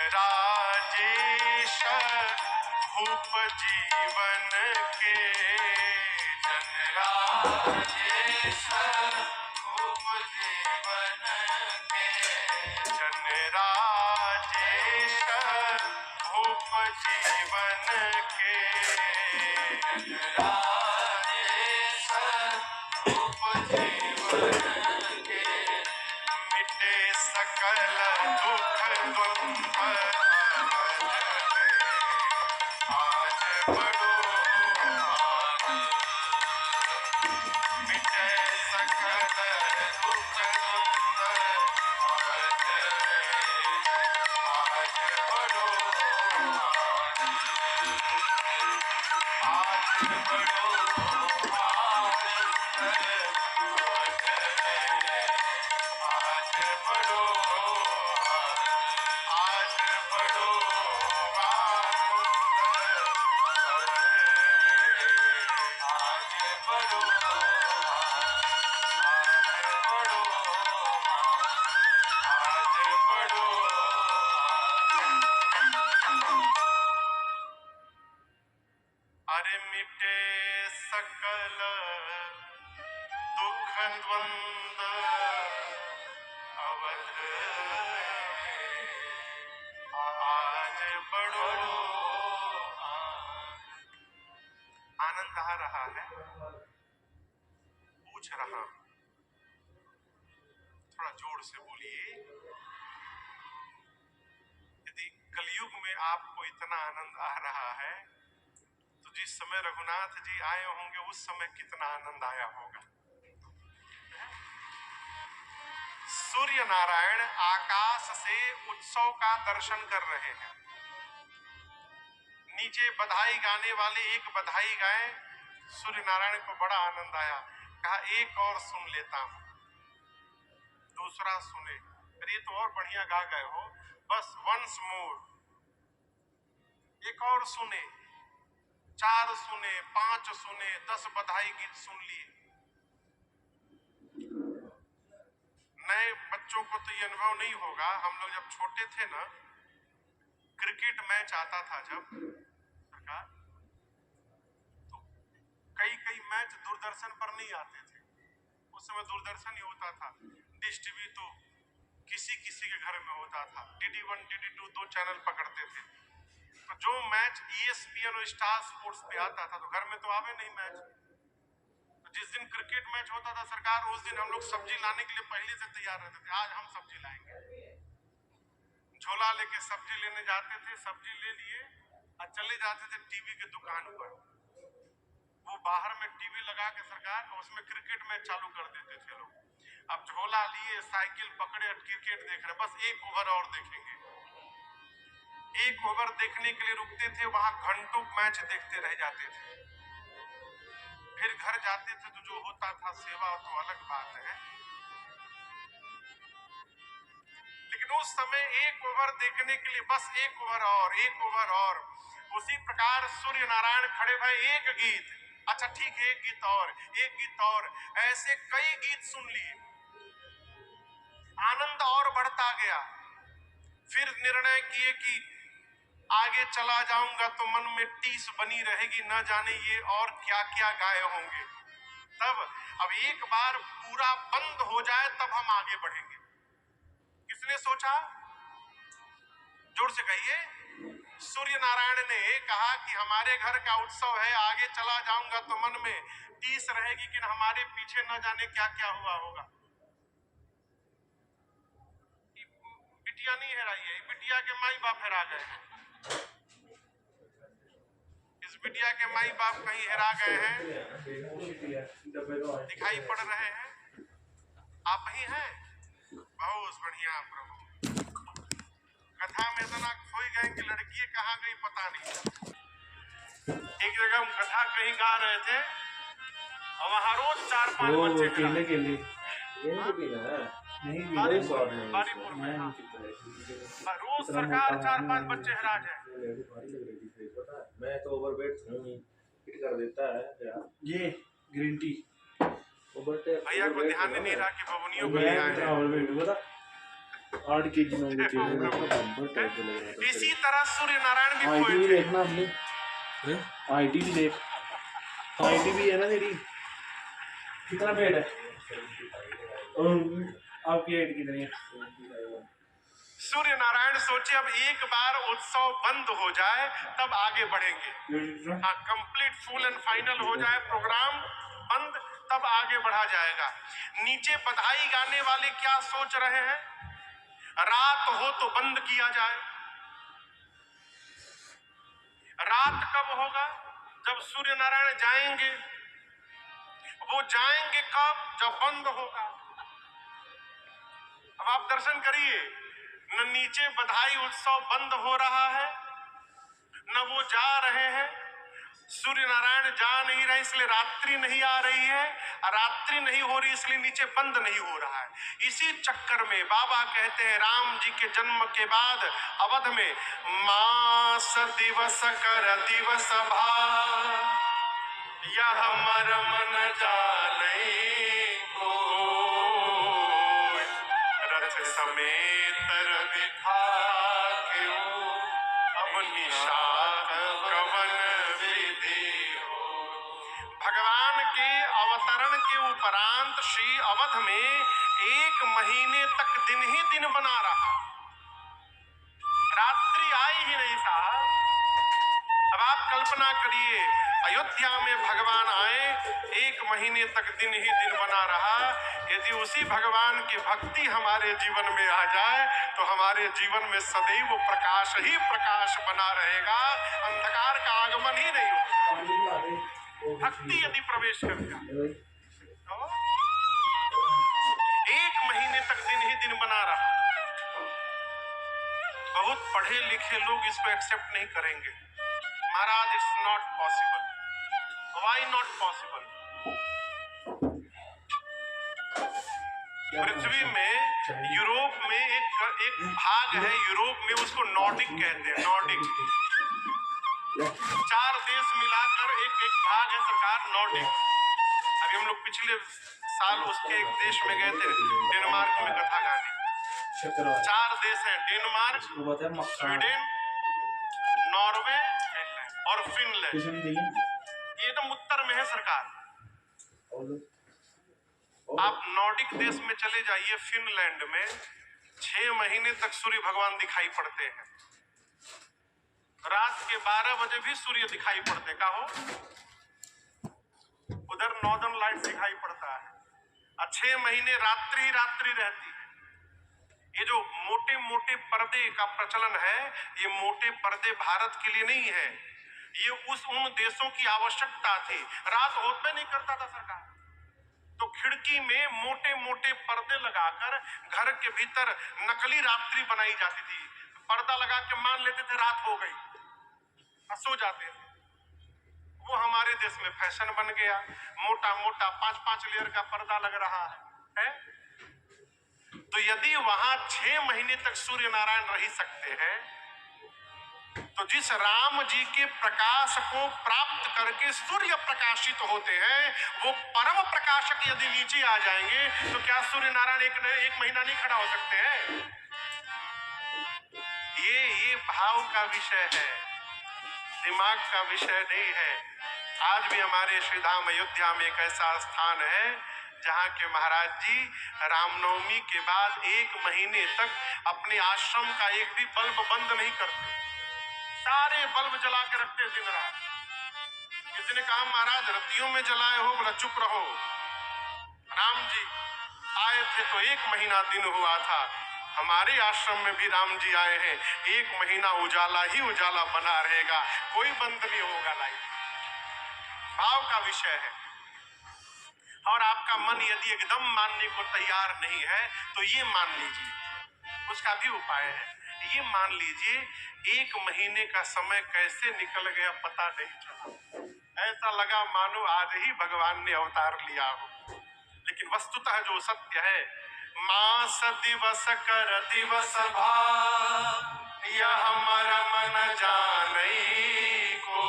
जनराजेश भूप जीवन के, जनराजेश भूप जीवन के, जनराजेश भूप जीवन के, जनराजेश भूप जीवन के, मिटे सकल दुख द्वंद्व आज बड़ो मिटे सकल दुख द्वंद्व आज बड़ो अरे मिटे सकल दुख द्वंद्व अवध आज बड़ो आनंद आ रहा है। पूछ रहा, थोड़ा जोर से बोलिए। यदि कलयुग में आपको इतना आनंद आ रहा है तो जिस समय रघुनाथ जी आए होंगे उस समय कितना आनंद आया होगा। सूर्य नारायण आकाश से उत्सव का दर्शन कर रहे हैं। नीचे बधाई गाने वाले एक बधाई गाए, सूर्य नारायण को बड़ा आनंद आया, कहा एक और सुन लेता हूं। दूसरा सुने, अरे तो और बढ़िया गा गए हो, बस वंस मोर। एक और सुने, 4 सुने, 5 सुने, 10 बधाई गीत सुन लिए। नए बच्चों को तो ये अनुभव नहीं होगा। हम लोग जब छोटे थे ना, क्रिकेट मैच आता था जब सरकार, तो कई मैच दूरदर्शन पर नहीं आते थे। उस समय दूरदर्शन ही होता था, डिश टीवी तो किसी के घर में होता था। DD1 DD2 2 चैनल पकड़ते थे। तो जो मैच ESPN और स्टार स्पोर्ट्स पे आता था तो घर में तो आवे नहीं मैच। तो जिस दिन क्रिकेट मैच होता था सरकार, उस दिन हम लोग सब्जी लाने के लिए पहले से तैयार रहते थे, आज हम सब्जी लाएंगे। झोला लेके सब्जी लेने जाते थे, सब्जी ले लिए और चले जाते थे टीवी के दुकान पर। वो बाहर में टीवी लगा के सरकार उसमें क्रिकेट मैच चालू कर देते थे लोग। अब झोला लिए, साइकिल पकड़े, क्रिकेट देख रहे, बस एक ओवर और देखेंगे। एक ओवर देखने के लिए रुकते थे, वहां घंटों मैच देखते रह जाते थे। फिर घर जाते थे तो जो होता था सेवा तो अलग बात है, लेकिन उस समय एक ओवर देखने के लिए बस एक ओवर और, एक ओवर और। उसी प्रकार सूर्य नारायण खड़े भाई, एक गीत, अच्छा ठीक है, एक गीत और, एक गीत और, ऐसे कई गीत सुन लिए। आनंद और बढ़ता गया। फिर निर्णय किए कि आगे चला जाऊंगा तो मन में टीस बनी रहेगी, न जाने ये और क्या क्या गाए होंगे। तब अब एक बार पूरा बंद हो जाए तब हम आगे बढ़ेंगे। किसने सोचा? जोर से कहिए। सूर्य नारायण ने कहा कि हमारे घर का उत्सव है, आगे चला जाऊंगा तो मन में टीस रहेगी कि हमारे पीछे न जाने क्या क्या हुआ होगा। बिटिया नहीं हेराई है, बिटिया के माई बाप हेरा गए हैं। इस बिटिया के माई बाप कहीं हेरा गए हैं, दिखाई पड़ रहे हैं। आप ही हैं? बहुत बढ़िया प्रभु। कथा में इतना खोई गए कि लड़की कहाँ गई पता नहीं। एक जगह हम कथा कहीं गा रहे थे और वहां रोज 4-5 बच्चे केले केले नहीं बारीपुर में रोज सरकार 4-5 बच्चे हरा जाए। मैं तो ओवरवेट हूँ ही, हिट कर देता है यार ये ग्रीन टी। भैया को ध्यान नहीं रहा कि बबुनियों को ले आए हैं। 8 kg में इसी तरह सूर्य नारायण भी खोए थे। देखना अपनी आईटी भी देख, आईटी भी है ना तेरी, कितना पेड़ है आपकी हाइट कितनी है? सूर्य नारायण सोचे अब एक बार उत्सव बंद हो जाए तब आगे बढ़ेंगे। हाँ, कंप्लीट फुल एंड फाइनल हो जाए प्रोग्राम बंद तब आगे बढ़ा जाएगा। नीचे बधाई गाने वाले क्या सोच रहे हैं, रात हो तो बंद किया जाए। रात कब होगा, जब सूर्य नारायण जाएंगे। वो जाएंगे कब, जब बंद होगा। अब आप दर्शन करिए, न नीचे बधाई उत्सव बंद हो रहा है, न वो जा रहे हैं। सूर्य नारायण जा नहीं रहे इसलिए रात्रि नहीं आ रही है, रात्रि नहीं हो रही इसलिए नीचे बंद नहीं हो रहा है। इसी चक्कर में बाबा कहते हैं राम जी के जन्म के बाद अवध में मास दिवस कर दिवस भा, यह मर्म न जाने को, रथ समेत दिखा क्यों, अब निशाक कवन विधि हो। भगवान के अवतरण के उपरांत श्री अवध में 1 महीने तक दिन ही दिन बना रहा, रात्रि आई ही नहीं साहब। अब आप कल्पना करिए, अयोध्या में भगवान आए, 1 महीने तक दिन ही दिन बना रहा। यदि उसी भगवान की भक्ति हमारे जीवन में आ जाए तो हमारे जीवन में सदैव प्रकाश ही प्रकाश बना रहेगा, अंधकार का आगमन ही नहीं होगा। भक्ति यदि प्रवेश कर जाए तो 1 महीने तक दिन ही दिन बना रहा। बहुत पढ़े लिखे लोग इसको एक्सेप्ट नहीं करेंगे, महाराज it's not possible. Why not possible? पृथ्वी में यूरोप में एक भाग है, यूरोप में उसको नॉर्डिक कहते हैं, नॉर्डिक। 4 देश मिलाकर एक भाग है सरकार, नॉर्डिक। अभी हम लोग पिछले साल उसके एक देश में गए थे, डेनमार्क में कथा गाने। 4 देश हैं, डेनमार्क, स्वीडन, नॉर्वे और फिनलैंड। ये एकदम उत्तर में है सरकार। आप नॉर्डिक देश में चले जाइए, फिनलैंड में 6 महीने तक सूर्य भगवान दिखाई पड़ते हैं। रात के 12 बजे भी सूर्य दिखाई पड़ते का हो, उधर नॉर्दर्न लाइट दिखाई पड़ता है। 6 महीने रात्रि ही रात्रि रहती है। ये जो मोटे मोटे पर्दे का प्रचलन है, ये मोटे पर्दे भारत के लिए नहीं है, ये उन देशों की आवश्यकता थी। रात होते नहीं करता था सरकार, तो खिड़की में मोटे मोटे पर्दे लगाकर घर के भीतर नकली रात्रि बनाई जाती थी। पर्दा लगा के मान लेते थे रात हो गई, सो जाते थे। वो हमारे देश में फैशन बन गया, मोटा मोटा 5-5 लेयर का पर्दा लग रहा है? तो यदि वहां 6 महीने तक सूर्य नारायण रह सकते हैं, तो जिस राम जी के प्रकाश को प्राप्त करके सूर्य प्रकाशित होते हैं, वो परम प्रकाशक यदि नीचे आ जाएंगे तो क्या सूर्य नारायण एक महीना नहीं खड़ा हो सकते हैं? ये भाव का विषय है, दिमाग का विषय नहीं है। आज भी हमारे श्री धाम अयोध्या में एक ऐसा स्थान है जहाँ के महाराज जी रामनवमी के बाद 1 महीने तक अपने आश्रम का एक भी बल्ब बंद नहीं करते, सारे बल्ब जला के रखते दिन रात। किसी ने कहा महाराज रतियों में जलाए हो, बोला चुप रहो, राम जी आए थे तो 1 महीना दिन हुआ था, हमारे आश्रम में भी राम जी आए हैं, 1 महीना उजाला ही उजाला बना रहेगा, कोई बंद नहीं होगा लाइट। भाव का विषय है। और आपका मन यदि एकदम मानने को तैयार नहीं है तो ये मान लीजिए, उसका भी उपाय है। ये मान लीजिए 1 महीने का समय कैसे निकल गया पता नहीं चला। ऐसा लगा मानो आज ही भगवान ने अवतार लिया हो। लेकिन वस्तुतः जो सत्य है, मास दिवस कर दिवस भाव यह मन जानई को,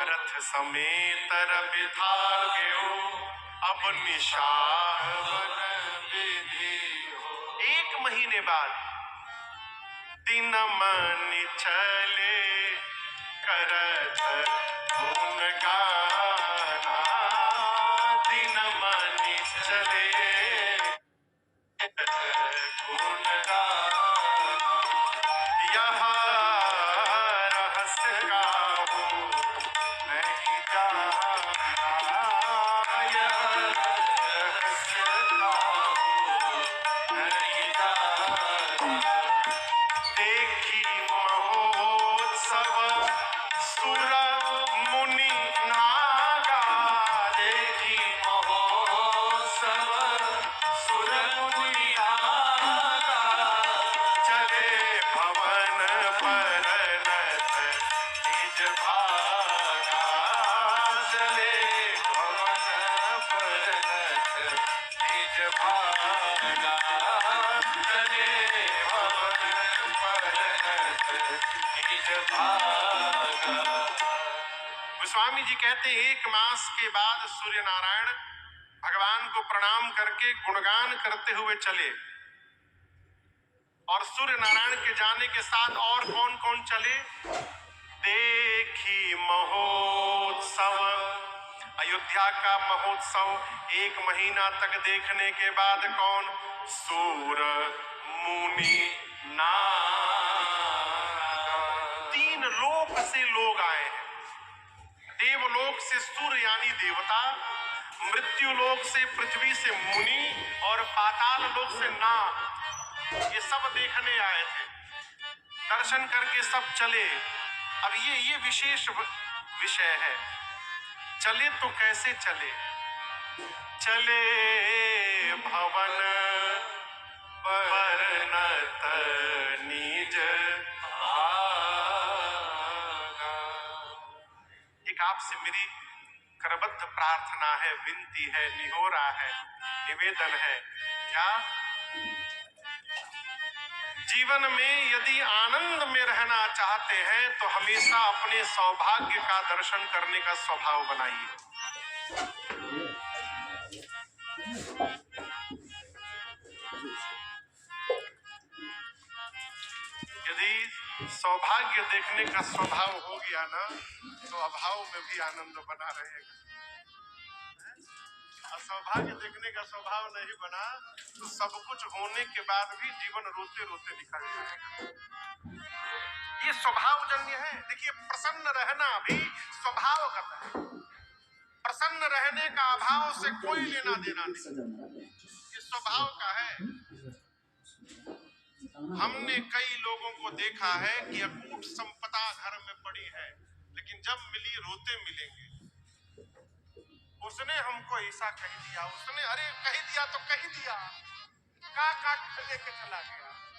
रथ समेत रविधा गयो अब निशाह विधि हो। 1 महीने बाद दिन मन चले करत गुण गाना, दिन मन चले गुण गाना, यह रहस्य गाहो नहीं जाना, यह रहस्य गाहो नहीं जाना। देखी महोत्सव सुर मुनि नागा, देखी महोत्सव सुर मुनि नागा, चले भवन पर नत निज भागा, चले भवन पर नत निज भागा, चले भवन पर नत निज भागा। गोस्वामी जी कहते हैं 1 मास के बाद सूर्य नारायण भगवान को प्रणाम करके गुणगान करते हुए चले, और सूर्य नारायण के जाने के साथ और कौन कौन चले? देखी महोत्सव, अयोध्या का महोत्सव 1 महीना तक देखने के बाद कौन? सूर मुनि नागा, 3 लोक से लोग आए हैं। देवलोक से सूर्य यानी देवता, मृत्यु लोक से पृथ्वी से मुनि, और पाताल लोक से नाग, ये सब देखने आए थे। दर्शन करके सब चले। अब ये विशेष विषय है, चले तो कैसे चले? चले भवन पर नत निज भागा। एक आपसे मेरी करबद्ध प्रार्थना है, विनती है, निहोरा है, निवेदन है। क्या? जीवन में यदि आनंद में रहना चाहते हैं तो हमेशा अपने सौभाग्य का दर्शन करने का स्वभाव बनाइए। यदि सौभाग्य देखने का स्वभाव हो गया ना, तो अभाव में भी आनंद बना रहेगा। और सौभाग्य देखने का स्वभाव नहीं बना तो सब कुछ होने के बाद भी जीवन रोते रोते निकल जाएगा। ये स्वभावजन्य है। देखिए, प्रसन्न रहना भी स्वभावगत है। प्रसन्न रहने का अभाव से कोई लेना देना नहीं, ये स्वभाव का है। हमने कई लोगों को देखा है कि अकूट संपदा घर में पड़ी है, लेकिन जब मिली रोते मिलेंगे। उसने हमको ऐसा कह दिया, उसने, अरे कह दिया तो कह दिया, का लेके चला गया।